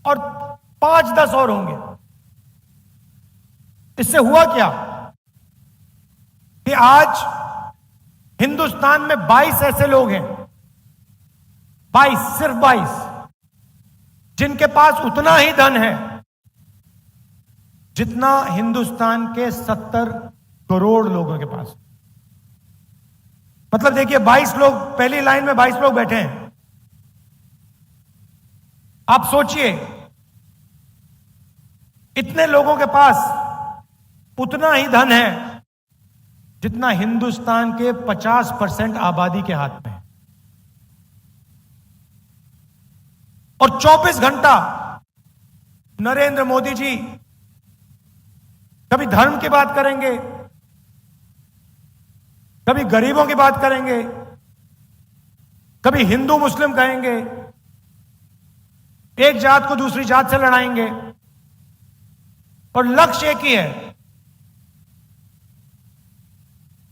और 5-10 और होंगे। इससे हुआ क्या कि आज हिंदुस्तान में 22 ऐसे लोग हैं, 22, सिर्फ 22, जिनके पास उतना ही धन है जितना हिंदुस्तान के 70 करोड़ लोगों के पास। मतलब देखिए, 22 लोग, पहली लाइन में 22 लोग बैठे हैं। आप सोचिए, इतने लोगों के पास उतना ही धन है जितना हिंदुस्तान के 50% आबादी के हाथ में है। और 24 घंटा नरेंद्र मोदी जी कभी धर्म की बात करेंगे, कभी गरीबों की बात करेंगे, कभी हिंदू मुस्लिम कहेंगे, एक जात को दूसरी जात से लड़ाएंगे, और लक्ष्य एक ही है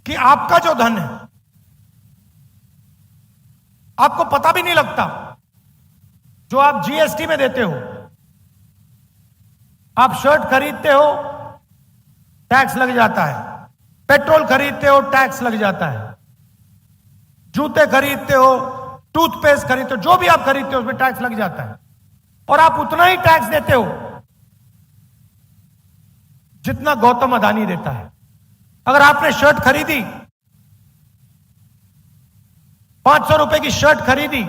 कि आपका जो धन है, आपको पता भी नहीं लगता, जो आप जीएसटी में देते हो। आप शर्ट खरीदते हो, टैक्स लग जाता है। पेट्रोल खरीदते हो, टैक्स लग जाता है। जूते खरीदते हो, टूथपेस्ट खरीदते हो, जो भी आप खरीदते हो उसमें टैक्स लग जाता है। और आप उतना ही टैक्स देते हो जितना गौतम अदानी देता है। अगर आपने शर्ट खरीदी, 500 रुपए की शर्ट खरीदी,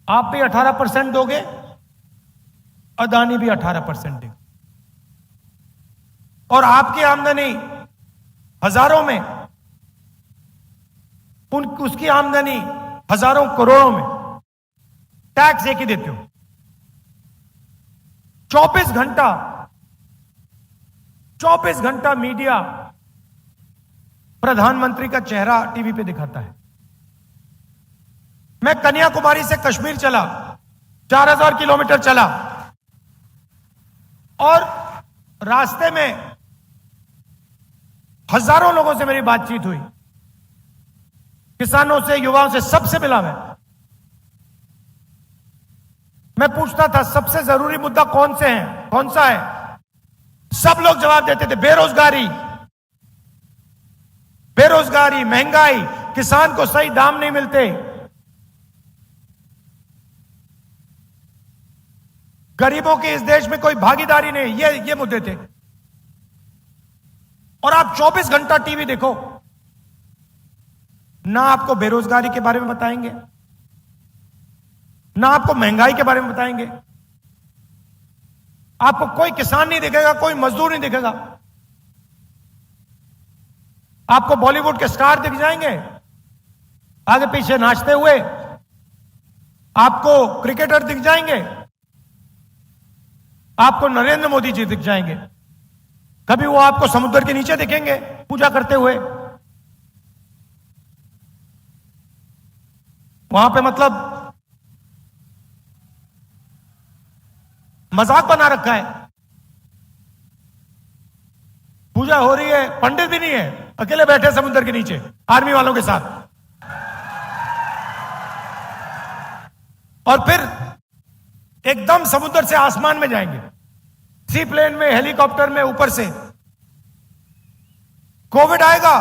आप भी 18% दोगे, अदानी भी 18% देगा। और आपकी आमदनी हजारों में, उसकी आमदनी हजारों करोड़ों में, टैक्स एक ही देते हो। 24 घंटा मीडिया प्रधानमंत्री का चेहरा टीवी पे दिखाता है। मैं कन्याकुमारी से कश्मीर चला, 4000 किलोमीटर चला, और रास्ते में हजारों लोगों से मेरी बातचीत हुई, किसानों से, युवाओं से, सबसे मिला मैं पूछता था सबसे जरूरी मुद्दा कौन सा है। सब लोग जवाब देते थे, बेरोजगारी, महंगाई, किसान को सही दाम नहीं मिलते, गरीबों की इस देश में कोई भागीदारी नहीं, ये मुद्दे थे। और आप 24 घंटा टीवी देखो, ना आपको बेरोजगारी के बारे में बताएंगे, ना आपको महंगाई के बारे में बताएंगे, आपको कोई किसान नहीं दिखेगा, कोई मजदूर नहीं दिखेगा। आपको बॉलीवुड के स्टार दिख जाएंगे आगे पीछे नाचते हुए, आपको क्रिकेटर दिख जाएंगे, आपको नरेंद्र मोदी जी दिख जाएंगे, कभी वो आपको समुद्र के नीचे दिखेंगे पूजा करते हुए। वहां पे मतलब मजाक बना रखा है, पूजा हो रही है, पंडित भी नहीं है, अकेले बैठे समुद्र के नीचे आर्मी वालों के साथ। और फिर एकदम समुद्र से आसमान में जाएंगे, सी प्लेन में, हेलीकॉप्टर में, ऊपर से। कोविड आएगा,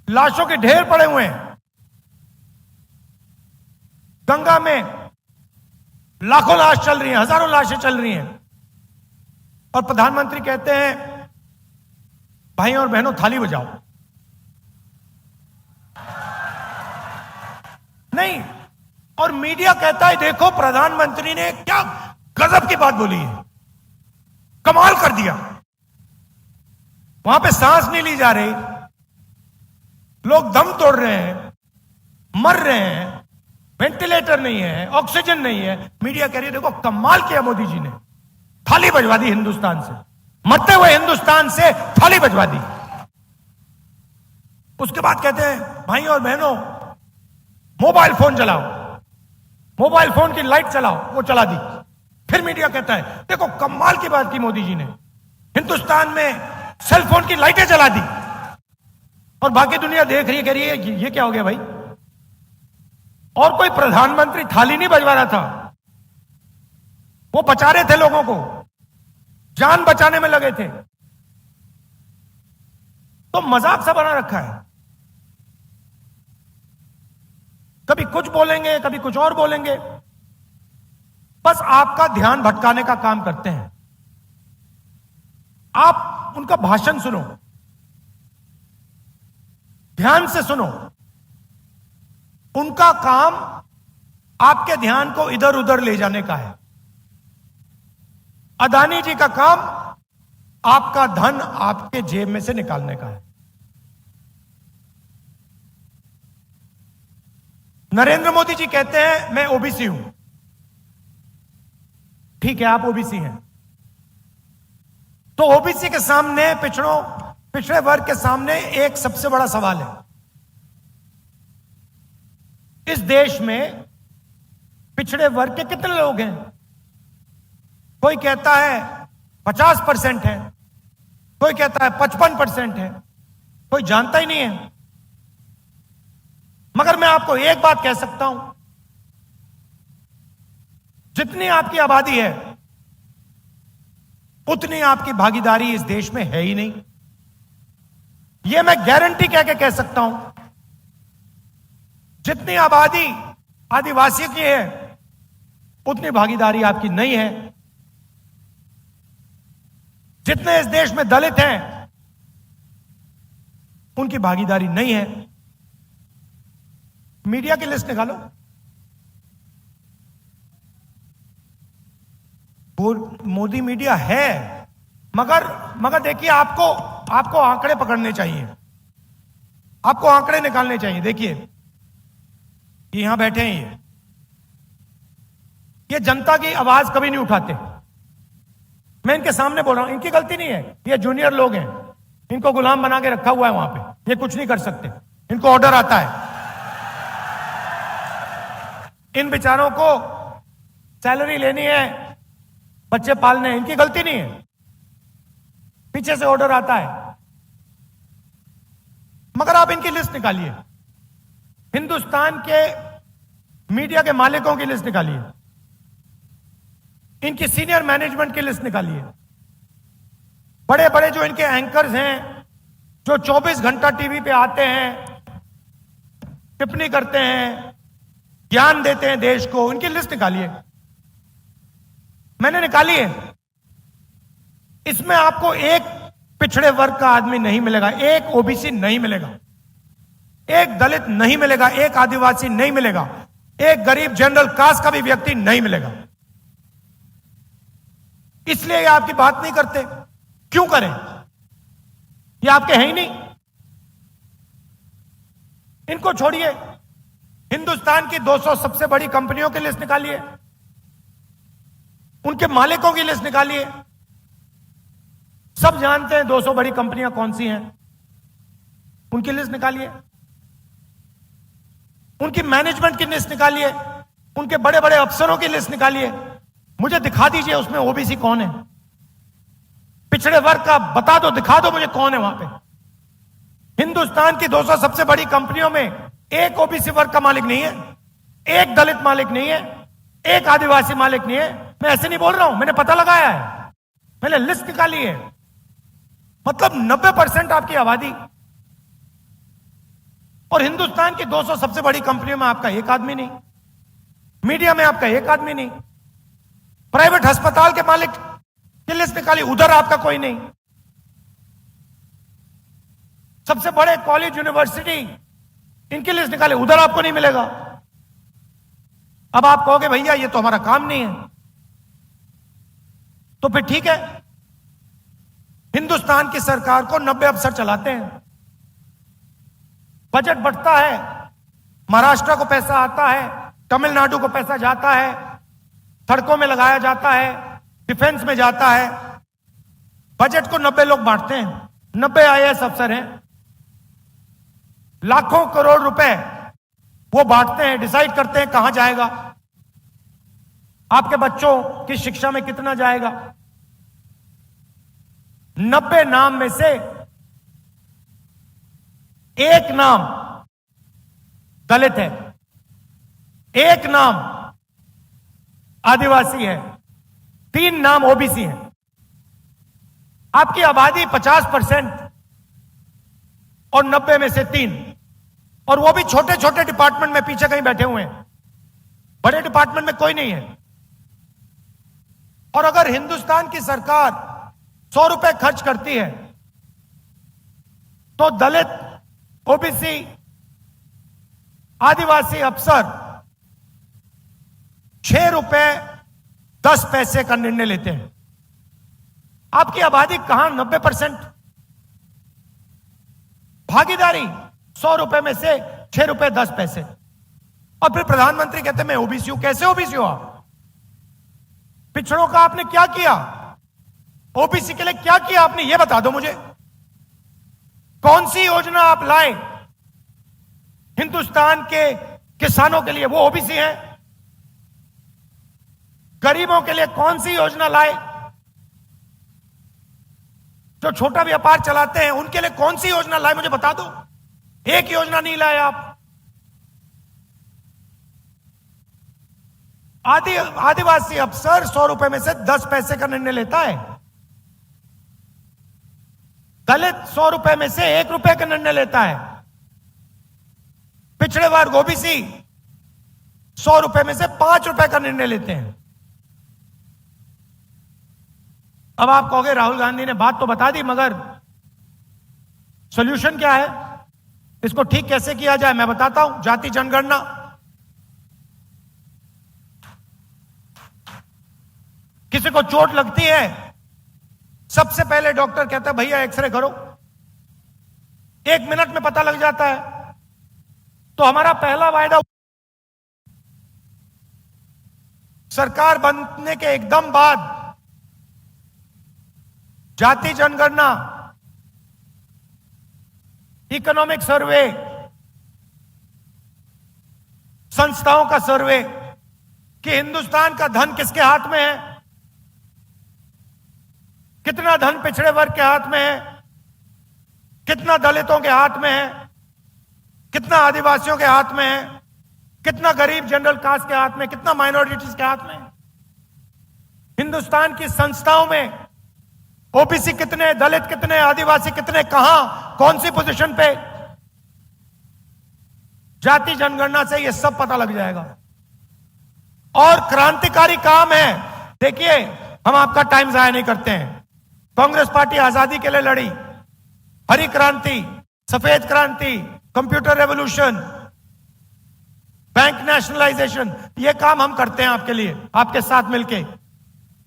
लाशों के ढेर पड़े हुए हैं, गंगा में लाखों लाश चल रही हैं, हजारों लाशें चल रही हैं, और प्रधानमंत्री कहते हैं भाइयों और बहनों थाली बजाओ। नहीं, और मीडिया कहता है देखो प्रधानमंत्री ने क्या गजब की बात बोली है, कमाल कर दिया। वहां पे सांस नहीं ली जा रही, लोग दम तोड़ रहे हैं, मर रहे हैं, वेंटिलेटर नहीं है, ऑक्सीजन नहीं है। मीडिया कह रही है देखो कमाल किया मोदी जी ने, थाली बजवा दी हिंदुस्तान से, मरते हुए हिंदुस्तान से थाली बजवा दी। उसके बाद कहते हैं भाइयों और बहनों मोबाइल फोन चलाओ, मोबाइल फोन की लाइट चलाओ, वो चला दी। फिर मीडिया कहता है देखो कमाल की बात की मोदी जी ने, हिंदुस्तान में सेल फोन की लाइटें जला दी। और बाकी दुनिया देख रही है, कह रही है ये क्या हो गया भाई। और कोई प्रधानमंत्री थाली नहीं बजवा रहा था, वो बचा रहे थे लोगों को, जान बचाने में लगे थे। तो मजाक सा बना रखा है, कभी कुछ बोलेंगे कभी कुछ और बोलेंगे, बस आपका ध्यान भटकाने का काम करते हैं। आप उनका भाषण सुनो, ध्यान से सुनो। उनका काम आपके ध्यान को इधर उधर ले जाने का है। अदानी जी का काम आपका धन आपके जेब में से निकालने का है। नरेंद्र मोदी जी कहते हैं मैं ओबीसी हूं। ठीक है, आप ओबीसी हैं, तो ओबीसी के सामने, पिछड़े वर्ग के सामने एक सबसे बड़ा सवाल है। इस देश में पिछड़े वर्ग के कितने लोग हैं? कोई कहता है 50% है, कोई कहता है 55% है, कोई जानता ही नहीं है। मगर मैं आपको एक बात कह सकता हूं, जितनी आपकी आबादी है उतनी आपकी भागीदारी इस देश में है ही नहीं। यह मैं गारंटी कह सकता हूं। जितनी आबादी आदिवासियों की है उतनी भागीदारी आपकी नहीं है। जितने इस देश में दलित हैं उनकी भागीदारी नहीं है। मीडिया की लिस्ट निकालो। मोदी मीडिया है, मगर देखिए, आपको आंकड़े पकड़ने चाहिए, आपको आंकड़े निकालने चाहिए। देखिए, यहां बैठे हैं, ये जनता की आवाज कभी नहीं उठाते। मैं इनके सामने बोल रहा हूं, इनकी गलती नहीं है, ये जूनियर लोग हैं, इनको गुलाम बना के रखा हुआ है वहां पे, ये कुछ नहीं कर सकते, इनको ऑर्डर आता है। इन बेचारों को सैलरी लेनी है, बच्चे पालने हैं, इनकी गलती नहीं है, पीछे से ऑर्डर आता है। मगर आप इनकी लिस्ट निकालिए, हिंदुस्तान के मीडिया के मालिकों की लिस्ट निकालिए, इनकी सीनियर मैनेजमेंट की लिस्ट निकालिए। बड़े बड़े जो इनके एंकर्स हैं, जो 24 घंटा टीवी पे आते हैं, टिप्पणी करते हैं, ज्ञान देते हैं देश को, इनकी लिस्ट निकालिए। मैंने निकाली है। इसमें आपको एक पिछड़े वर्ग का आदमी नहीं मिलेगा, एक ओबीसी नहीं मिलेगा, एक दलित नहीं मिलेगा, एक आदिवासी नहीं मिलेगा, एक गरीब जनरल कास्ट का भी व्यक्ति नहीं मिलेगा। इसलिए ये आपकी बात नहीं करते। क्यों करें? ये आपके हैं ही नहीं। इनको छोड़िए, हिंदुस्तान की 200 सबसे बड़ी कंपनियों की लिस्ट निकालिए, उनके मालिकों की लिस्ट निकालिए। सब जानते हैं 200 बड़ी कंपनियां कौन सी हैं, उनकी लिस्ट निकालिए। उनकी मैनेजमेंट की लिस्ट निकालिए, उनके बड़े बड़े अफसरों की लिस्ट निकालिए। मुझे दिखा दीजिए उसमें ओबीसी कौन है, पिछड़े वर्ग का बता दो, दिखा दो मुझे कौन है वहां पे। हिंदुस्तान की 200 सबसे बड़ी कंपनियों में एक ओबीसी वर्ग का मालिक नहीं है, एक दलित मालिक नहीं है, एक आदिवासी मालिक नहीं है। मैं ऐसे नहीं बोल रहा हूं, मैंने पता लगाया है, मैंने लिस्ट निकाली है। मतलब 90% आपकी आबादी, और हिंदुस्तान की 200 सबसे बड़ी कंपनियों में आपका एक आदमी नहीं, मीडिया में आपका एक आदमी नहीं, प्राइवेट अस्पताल के मालिक की लिस्ट निकाली, उधर आपका कोई नहीं। सबसे बड़े कॉलेज यूनिवर्सिटी, इनकी लिस्ट निकाली, उधर आपको नहीं मिलेगा। अब आप कहोगे भैया ये तो हमारा काम नहीं है, तो फिर ठीक है, हिंदुस्तान की सरकार को 90 अफसर चलाते हैं, बजट बढ़ता है, महाराष्ट्र को पैसा आता है, तमिलनाडु को पैसा जाता है, सड़कों में लगाया जाता है, डिफेंस में जाता है। बजट को 90 लोग बांटते हैं, 90 आईएएस अफसर हैं, लाखों करोड़ रुपए वो बांटते हैं, डिसाइड करते हैं कहां जाएगा, आपके बच्चों की शिक्षा में कितना जाएगा। 90 नाम में से एक नाम दलित है, एक नाम आदिवासी है, 3 नाम ओबीसी हैं। आपकी आबादी 50% और 90 में से 3, और वो भी छोटे छोटे डिपार्टमेंट में पीछे कहीं बैठे हुए हैं, बड़े डिपार्टमेंट में कोई नहीं है। और अगर हिंदुस्तान की सरकार 100 रुपए खर्च करती है तो दलित, ओबीसी, आदिवासी अफसर 6 रुपए 10 पैसे का निर्णय लेते हैं। आपकी आबादी कहां 90%, भागीदारी 100 रुपए में से 6 रुपए 10 पैसे। और फिर प्रधानमंत्री कहते हैं मैं ओबीसी हूं। कैसे ओबीसी हो आप? पिछड़ों का आपने क्या किया? ओबीसी के लिए क्या किया आपने? यह बता दो मुझे। कौन सी योजना आप लाए हिंदुस्तान के किसानों के लिए? वो ओबीसी हैं। गरीबों के लिए कौन सी योजना लाए? जो छोटा व्यापार चलाते हैं उनके लिए कौन सी योजना लाए? मुझे बता दो। एक योजना नहीं लाए आप। आदिवासी अफसर 100 रुपए में से 10 पैसे का निर्णय लेता है। दलित 100 रुपए में से 1 रुपए का निर्णय लेता है। पिछड़े वर्ग ओबीसी 100 रुपए में से 5 रुपए का निर्णय लेते हैं। अब आप कहोगे राहुल गांधी ने बात तो बता दी, मगर सॉल्यूशन क्या है? इसको ठीक कैसे किया जाए मैं बताता हूं। जाति जनगणना, किसी को चोट लगती है, सबसे पहले डॉक्टर कहता है भैया एक्सरे करो, 1 मिनट में पता लग जाता है। तो हमारा पहला वायदा सरकार बनने के एकदम बाद जाति जनगणना, इकोनॉमिक सर्वे, संस्थाओं का सर्वे कि हिंदुस्तान का धन किसके हाथ में है, कितना धन पिछड़े वर्ग के हाथ में है, कितना दलितों के हाथ में है, कितना आदिवासियों के हाथ में है, कितना गरीब जनरल कास्ट के हाथ में, कितना माइनॉरिटीज के हाथ में। हिंदुस्तान की संस्थाओं में ओबीसी कितने, दलित कितने, आदिवासी कितने, कहां, कौन सी पोजीशन पे। जाति जनगणना से यह सब पता लग जाएगा। और क्रांतिकारी काम है। देखिए, हम आपका टाइम जाया नहीं करते हैं। कांग्रेस पार्टी आजादी के लिए लड़ी, हरी क्रांति, सफेद क्रांति, कंप्यूटर रेवोल्यूशन, बैंक नेशनलाइजेशन, ये काम हम करते हैं आपके लिए, आपके साथ मिलके।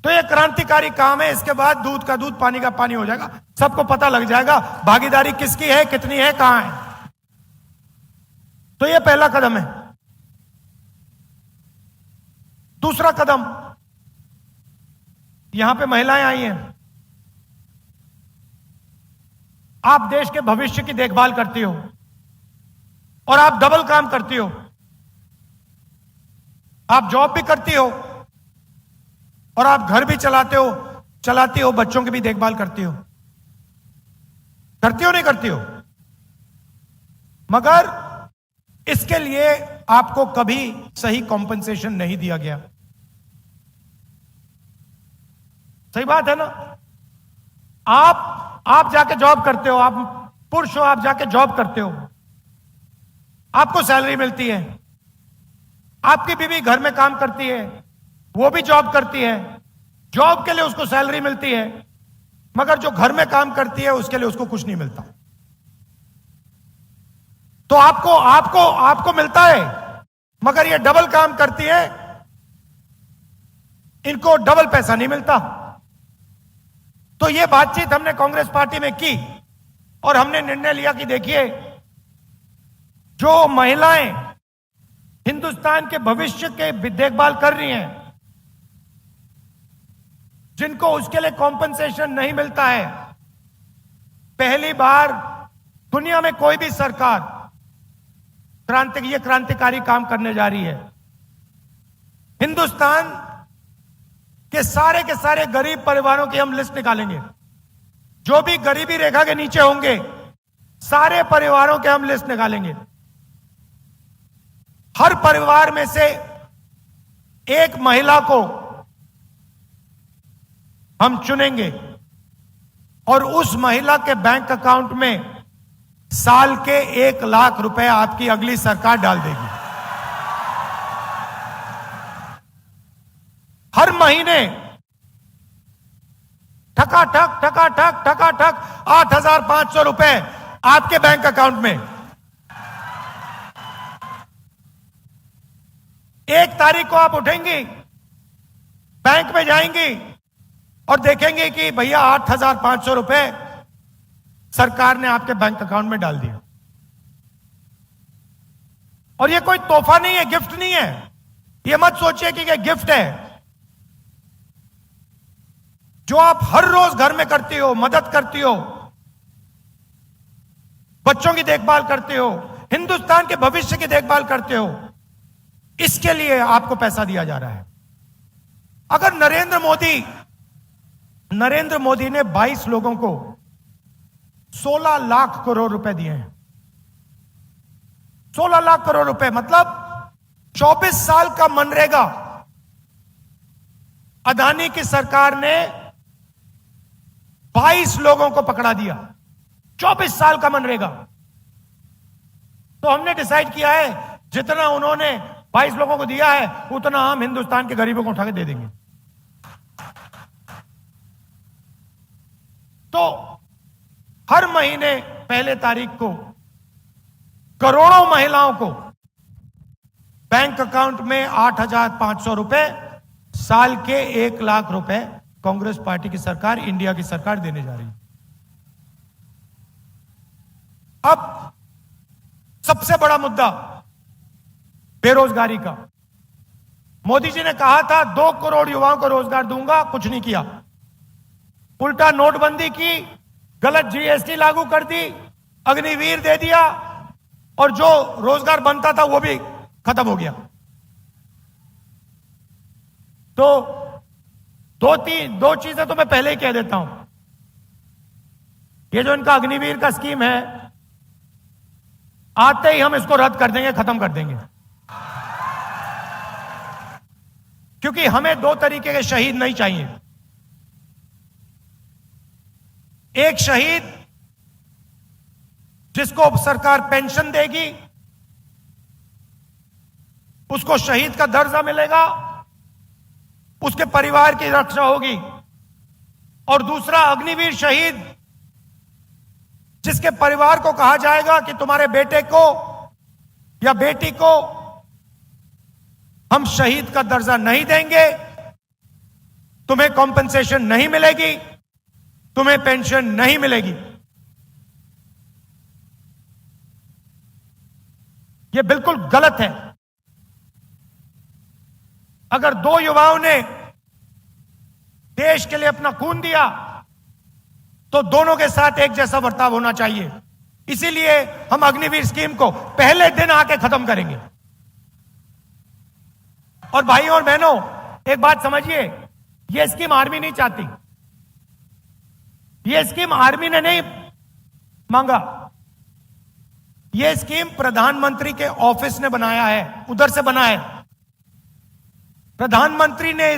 तो ये क्रांतिकारी काम है। इसके बाद दूध का दूध, पानी का पानी हो जाएगा, सबको पता लग जाएगा भागीदारी किसकी है, कितनी है, कहां है। तो ये पहला कदम है। दूसरा कदम, यहां पे महिलाएं आई हैं। आप देश के भविष्य की देखभाल करती हो और आप डबल काम करती हो। आप जॉब भी करती हो और आप घर भी चलाती हो, बच्चों की भी देखभाल करती हो। करती हो नहीं करती हो? मगर इसके लिए आपको कभी सही कॉम्पेंसेशन नहीं दिया गया। सही बात है ना? आप जाके जॉब करते हो, आप पुरुष हो, आप जाके जॉब करते हो, आपको सैलरी मिलती है। आपकी बीवी घर में काम करती है, वो भी जॉब करती है, जॉब के लिए उसको सैलरी मिलती है। मगर जो घर में काम करती है उसके लिए उसको कुछ नहीं मिलता। तो आपको मिलता है, मगर ये डबल काम करती है, इनको डबल पैसा नहीं मिलता। तो ये बातचीत हमने कांग्रेस पार्टी में की और हमने निर्णय लिया कि देखिए, जो महिलाएं हिंदुस्तान के भविष्य के देखभाल कर रही हैं, जिनको उसके लिए कॉम्पेंसेशन नहीं मिलता है, पहली बार दुनिया में कोई भी सरकार क्रांतिकारी काम करने जा रही है। हिंदुस्तान के सारे गरीब परिवारों की हम लिस्ट निकालेंगे। जो भी गरीबी रेखा के नीचे होंगे, सारे परिवारों के हम लिस्ट निकालेंगे। हर परिवार में से एक महिला को हम चुनेंगे और उस महिला के बैंक अकाउंट में साल के 1 लाख रुपए आपकी अगली सरकार डाल देगी। हर महीने ठकाठक ठकाठक ठकाठक 8,500 रुपए आपके बैंक अकाउंट में। 1 तारीख को आप उठेंगी, बैंक में जाएंगी और देखेंगे कि भैया 8,500 रुपए सरकार ने आपके बैंक अकाउंट में डाल दिया। और ये कोई तोहफा नहीं है, गिफ्ट नहीं है। ये मत सोचिए कि ये गिफ्ट है। जो आप हर रोज घर में करती हो, मदद करती हो, बच्चों की देखभाल करते हो, हिंदुस्तान के भविष्य की देखभाल करते हो, इसके लिए आपको पैसा दिया जा रहा है। अगर नरेंद्र मोदी ने 22 लोगों को 16 लाख करोड़ रुपए दिए हैं। 16 लाख करोड़ रुपए मतलब 24 साल का मनरेगा अदानी की सरकार ने 22 लोगों को पकड़ा दिया। 24 साल का मनरेगा। तो हमने डिसाइड किया है जितना उन्होंने 22 लोगों को दिया है उतना हम हिंदुस्तान के गरीबों को उठा के दे देंगे। तो हर महीने पहले तारीख को करोड़ों महिलाओं को बैंक अकाउंट में 8,500 रुपए, साल के 1 लाख रुपए कांग्रेस पार्टी की सरकार, इंडिया की सरकार देने जा रही है। अब सबसे बड़ा मुद्दा बेरोजगारी का। मोदी जी ने कहा था 2 करोड़ युवाओं को रोजगार दूंगा, कुछ नहीं किया। उल्टा नोटबंदी की, गलत जीएसटी लागू कर दी, अग्निवीर दे दिया और जो रोजगार बनता था वो भी खत्म हो गया। तो दो चीजें तो मैं पहले ही कह देता हूं। ये जो इनका अग्निवीर का स्कीम है, आते ही हम इसको रद्द कर देंगे, खत्म कर देंगे। क्योंकि हमें 2 तरीके के शहीद नहीं चाहिए। एक शहीद जिसको सरकार पेंशन देगी, उसको शहीद का दर्जा मिलेगा, उसके परिवार की रक्षा होगी। और दूसरा अग्निवीर शहीद जिसके परिवार को कहा जाएगा कि तुम्हारे बेटे को या बेटी को हम शहीद का दर्जा नहीं देंगे, तुम्हें कॉम्पेंसेशन नहीं मिलेगी, तुम्हें पेंशन नहीं मिलेगी। यह बिल्कुल गलत है। अगर 2 युवाओं ने देश के लिए अपना खून दिया तो दोनों के साथ एक जैसा बर्ताव होना चाहिए। इसीलिए हम अग्निवीर स्कीम को पहले दिन आके खत्म करेंगे। और भाइयों और बहनों, एक बात समझिए, यह स्कीम आर्मी नहीं चाहती। यह स्कीम आर्मी ने नहीं मांगा। यह स्कीम प्रधानमंत्री के ऑफिस ने बनाया है, उधर से बना है। प्रधानमंत्री ने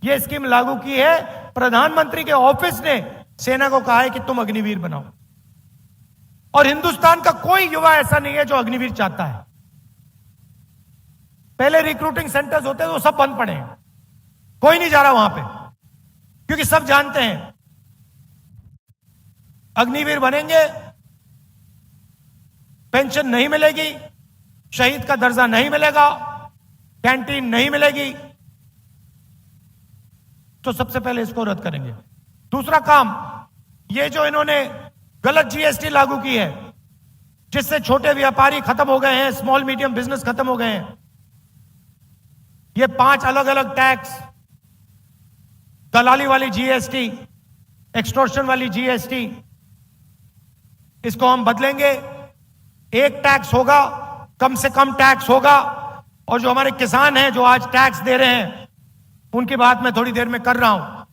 यह स्कीम लागू की है। प्रधानमंत्री के ऑफिस ने सेना को कहा है कि तुम अग्निवीर बनाओ। और हिंदुस्तान का कोई युवा ऐसा नहीं है जो अग्निवीर चाहता है। पहले रिक्रूटिंग सेंटर्स होते थे, वो सब बंद पड़े हैं। कोई नहीं जा रहा वहां पे, क्योंकि सब जानते हैं अग्निवीर बनेंगे, पेंशन नहीं मिलेगी, शहीद का दर्जा नहीं मिलेगा, कैंटीन नहीं मिलेगी। तो सबसे पहले इसको रद्द करेंगे। दूसरा काम, ये जो इन्होंने गलत जीएसटी लागू की है, जिससे छोटे व्यापारी खत्म हो गए हैं, स्मॉल मीडियम बिजनेस खत्म हो गए हैं। ये 5 अलग अलग टैक्स, दलाली वाली जीएसटी, एक्सटॉर्शन वाली जीएसटी, इसको हम बदलेंगे। एक टैक्स होगा, कम से कम टैक्स होगा। और जो हमारे किसान हैं जो आज टैक्स दे रहे हैं, उनकी बात मैं थोड़ी देर में कर रहा हूं,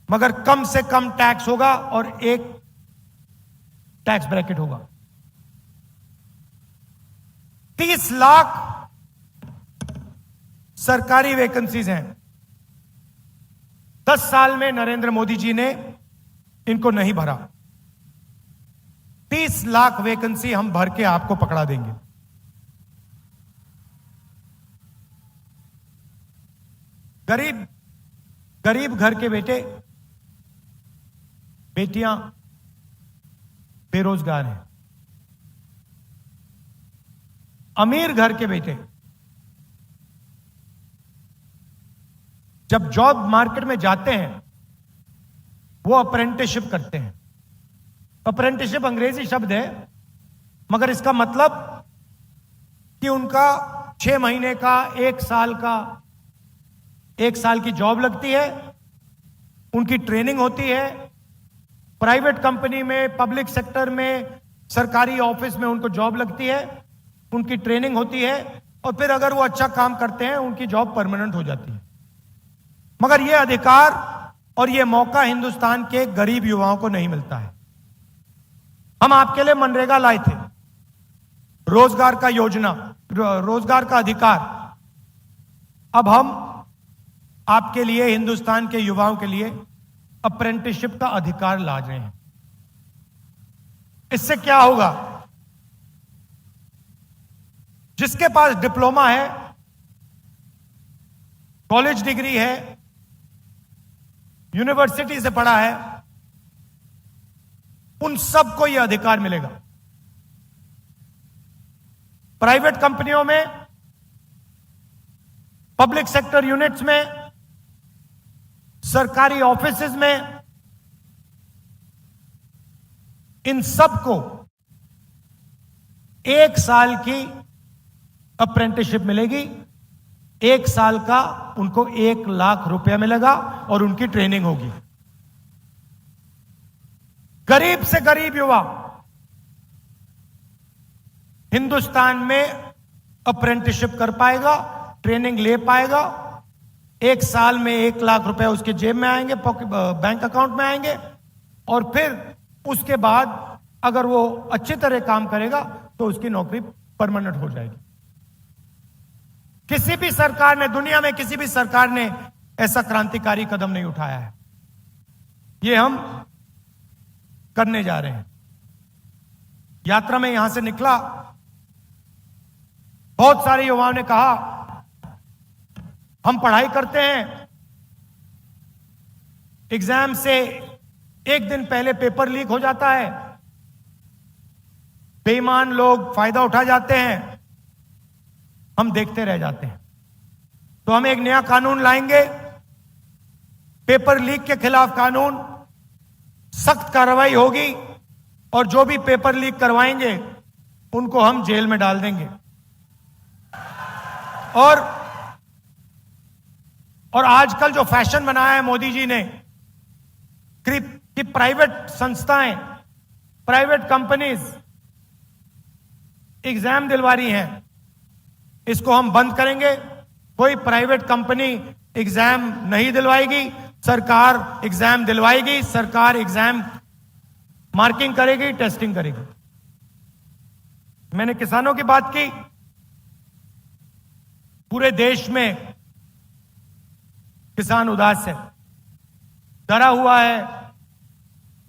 मगर कम से कम टैक्स होगा और एक टैक्स ब्रैकेट होगा। 30 लाख सरकारी वैकेंसीज हैं। 10 साल में नरेंद्र मोदी जी ने इनको नहीं भरा। 30 लाख वैकेंसी हम भर के आपको पकड़ा देंगे। गरीब घर के बेटे बेटियां बेरोजगार हैं। अमीर घर के बेटे जब जॉब मार्केट में जाते हैं वो अप्रेंटिसशिप करते हैं। अप्रेंटिसशिप अंग्रेजी शब्द है, मगर इसका मतलब कि उनका 6 महीने का, 1 साल की जॉब लगती है, उनकी ट्रेनिंग होती है। प्राइवेट कंपनी में, पब्लिक सेक्टर में, सरकारी ऑफिस में उनको जॉब लगती है, उनकी ट्रेनिंग होती है, और फिर अगर वो अच्छा काम करते हैं उनकी जॉब परमानेंट हो जाती है। मगर यह अधिकार और यह मौका हिंदुस्तान के गरीब युवाओं को नहीं मिलता है। हम आपके लिए मनरेगा लाए थे, रोजगार का योजना, रोजगार का अधिकार। अब हम आपके लिए, हिंदुस्तान के युवाओं के लिए अप्रेंटिसशिप का अधिकार ला रहे हैं। इससे क्या होगा? जिसके पास डिप्लोमा है, कॉलेज डिग्री है, यूनिवर्सिटी से पढ़ा है, उन सबको यह अधिकार मिलेगा। प्राइवेट कंपनियों में, पब्लिक सेक्टर यूनिट्स में, सरकारी ऑफिसेज में, इन सबको 1 साल की अप्रेंटिसशिप मिलेगी। 1 साल का उनको 1 लाख रुपया मिलेगा और उनकी ट्रेनिंग होगी। गरीब से गरीब युवा हिंदुस्तान में अप्रेंटिसशिप कर पाएगा, ट्रेनिंग ले पाएगा। 1 साल में 1 लाख रुपए उसके जेब में आएंगे, बैंक अकाउंट में आएंगे, और फिर उसके बाद अगर वो अच्छी तरह काम करेगा तो उसकी नौकरी परमानेंट हो जाएगी। किसी भी सरकार ने, दुनिया में किसी भी सरकार ने ऐसा क्रांतिकारी कदम नहीं उठाया है। ये हम करने जा रहे हैं। यात्रा में यहां से निकला, बहुत सारे युवाओं ने कहा हम पढ़ाई करते हैं, एग्जाम से 1 दिन पहले पेपर लीक हो जाता है, बेईमान लोग फायदा उठा जाते हैं, हम देखते रह जाते हैं। तो हम एक नया कानून लाएंगे, पेपर लीक के खिलाफ कानून, सख्त कार्रवाई होगी, और जो भी पेपर लीक करवाएंगे उनको हम जेल में डाल देंगे। और आजकल जो फैशन बनाया है मोदी जी ने कि प्राइवेट संस्थाएं, प्राइवेट कंपनीज एग्जाम दिलवा रही हैं, इसको हम बंद करेंगे। कोई प्राइवेट कंपनी एग्जाम नहीं दिलवाएगी, सरकार एग्जाम दिलवाएगी, सरकार एग्जाम मार्किंग करेगी, टेस्टिंग करेगी। मैंने किसानों की बात की। पूरे देश में किसान उदास है, डरा हुआ है,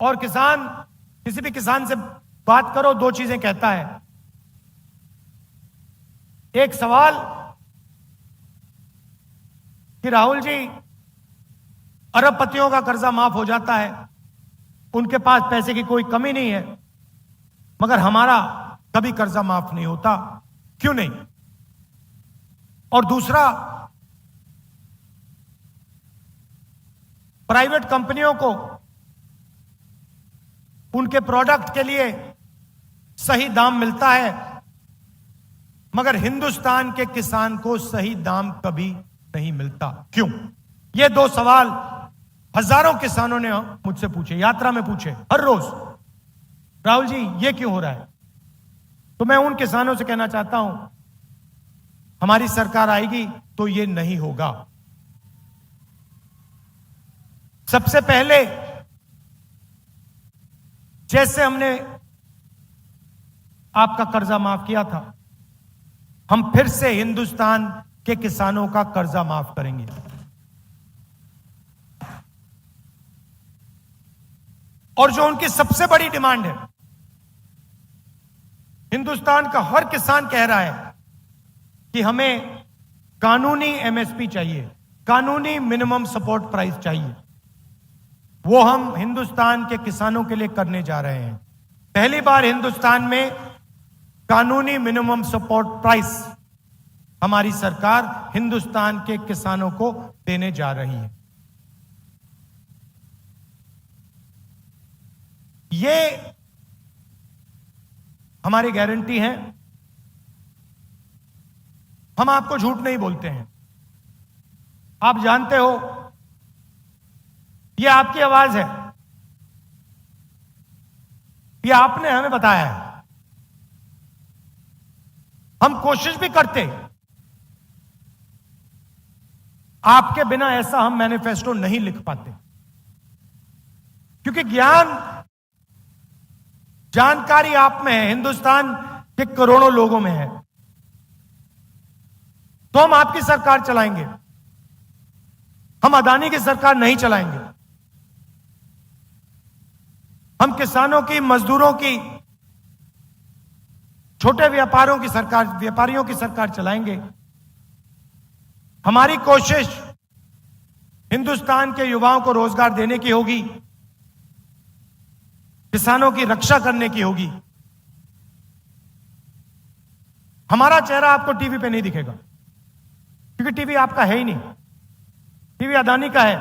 और किसान, किसी भी किसान से बात करो 2 चीजें कहता है। एक सवाल कि राहुल जी, अरबपतियों का कर्जा माफ हो जाता है, उनके पास पैसे की कोई कमी नहीं है, मगर हमारा कभी कर्जा माफ नहीं होता, क्यों नहीं? और दूसरा, प्राइवेट कंपनियों को उनके प्रोडक्ट के लिए सही दाम मिलता है, मगर हिंदुस्तान के किसान को सही दाम कभी नहीं मिलता, क्यों? ये 2 सवाल हजारों किसानों ने मुझसे पूछे, यात्रा में पूछे, हर रोज, राहुल जी ये क्यों हो रहा है? तो मैं उन किसानों से कहना चाहता हूं, हमारी सरकार आएगी तो ये नहीं होगा। सबसे पहले जैसे हमने आपका कर्जा माफ किया था, हम फिर से हिंदुस्तान के किसानों का कर्जा माफ करेंगे। और जो उनकी सबसे बड़ी डिमांड है, हिंदुस्तान का हर किसान कह रहा है कि हमें कानूनी एमएसपी चाहिए, कानूनी मिनिमम सपोर्ट प्राइस चाहिए। वो हम हिंदुस्तान के किसानों के लिए करने जा रहे हैं। पहली बार हिंदुस्तान में कानूनी मिनिमम सपोर्ट प्राइस हमारी सरकार हिंदुस्तान के किसानों को देने जा रही है। ये हमारी गारंटी है। हम आपको झूठ नहीं बोलते हैं। आप जानते हो, ये आपकी आवाज है, ये आपने हमें बताया है। हम कोशिश भी करते, आपके बिना ऐसा हम मैनिफेस्टो नहीं लिख पाते, क्योंकि ज्ञान, जानकारी आप में है, हिंदुस्तान के करोड़ों लोगों में है। तो हम आपकी सरकार चलाएंगे, हम अदानी की सरकार नहीं चलाएंगे। हम किसानों की, मजदूरों की, छोटे व्यापारियों की सरकार चलाएंगे। हमारी कोशिश हिंदुस्तान के युवाओं को रोजगार देने की होगी, किसानों की रक्षा करने की होगी। हमारा चेहरा आपको टीवी पे नहीं दिखेगा, क्योंकि टीवी आपका है ही नहीं। टीवी अदानी का है,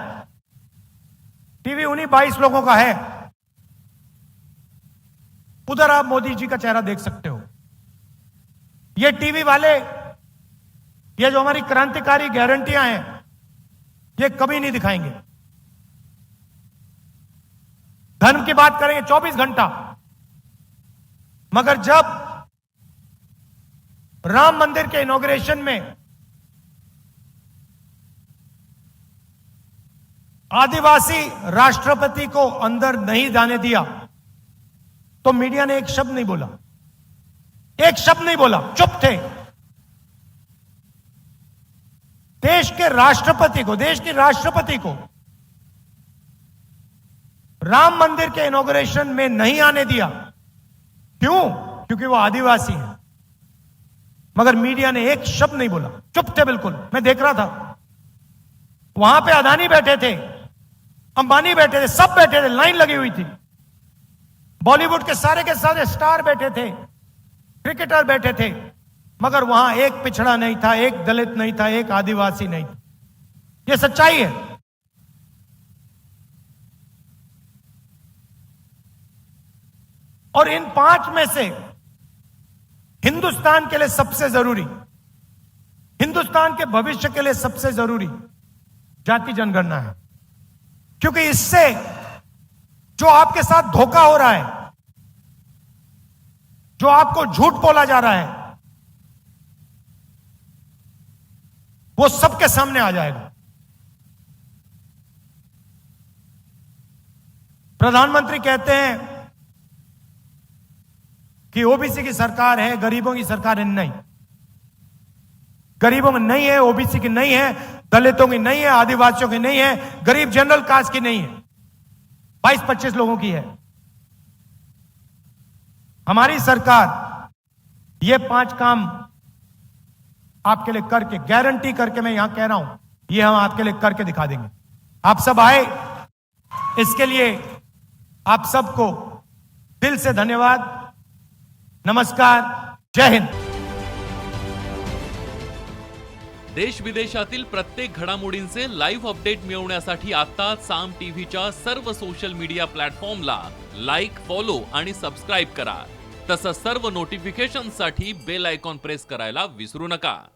टीवी उन्हीं 22 लोगों का है। उधर आप मोदी जी का चेहरा देख सकते हो। ये टीवी वाले, ये जो हमारी क्रांतिकारी गारंटियां हैं, ये कभी नहीं दिखाएंगे। धर्म की बात करेंगे 24 घंटा, मगर जब राम मंदिर के इनॉग्रेशन में आदिवासी राष्ट्रपति को अंदर नहीं जाने दिया, तो मीडिया ने एक शब्द नहीं बोला, एक शब्द नहीं बोला, चुप थे। देश के राष्ट्रपति को, देश की राष्ट्रपति को राम मंदिर के इनॉग्रेशन में नहीं आने दिया। क्यों? क्योंकि वो आदिवासी हैं। मगर मीडिया ने एक शब्द नहीं बोला, चुप थे बिल्कुल। मैं देख रहा था, वहां पे अदानी बैठे थे, अंबानी बैठे थे, सब बैठे थे, लाइन लगी हुई थी। बॉलीवुड के सारे स्टार बैठे थे, क्रिकेटर बैठे थे, मगर वहां एक पिछड़ा नहीं था, एक दलित नहीं था, एक आदिवासी नहीं था। यह सच्चाई है। और इन 5 में से हिंदुस्तान के लिए सबसे जरूरी, हिंदुस्तान के भविष्य के लिए सबसे जरूरी जाति जनगणना है। क्योंकि इससे जो आपके साथ धोखा हो रहा है, जो आपको झूठ बोला जा रहा है, वो सबके सामने आ जाएगा। प्रधानमंत्री कहते हैं कि ओबीसी की सरकार है, गरीबों की सरकार है। नहीं, गरीबों में नहीं है, ओबीसी की नहीं है, दलितों की नहीं है, आदिवासियों की नहीं है, गरीब जनरल कास्ट की नहीं है, 22-25 लोगों की है। हमारी सरकार ये 5 काम आपके लिए करके, गारंटी करके, मैं यहां कह रहा हूं, ये हम आपके लिए करके दिखा देंगे। आप सब आए, इसके लिए आप सबको दिल से धन्यवाद। नमस्कार, जय हिंद। देश विदेशातील प्रत्येक घडामोडींचे लाईव्ह अपडेट मिळवण्यासाठी आता साम टीव्हीच्या सर्व सोशल मीडिया प्लॅटफॉर्मला लाईक, फॉलो आणि सबस्क्राइब करा। तसंच सर्व नोटिफिकेशनसाठी बेल आयकॉन प्रेस करायला विसरू नका।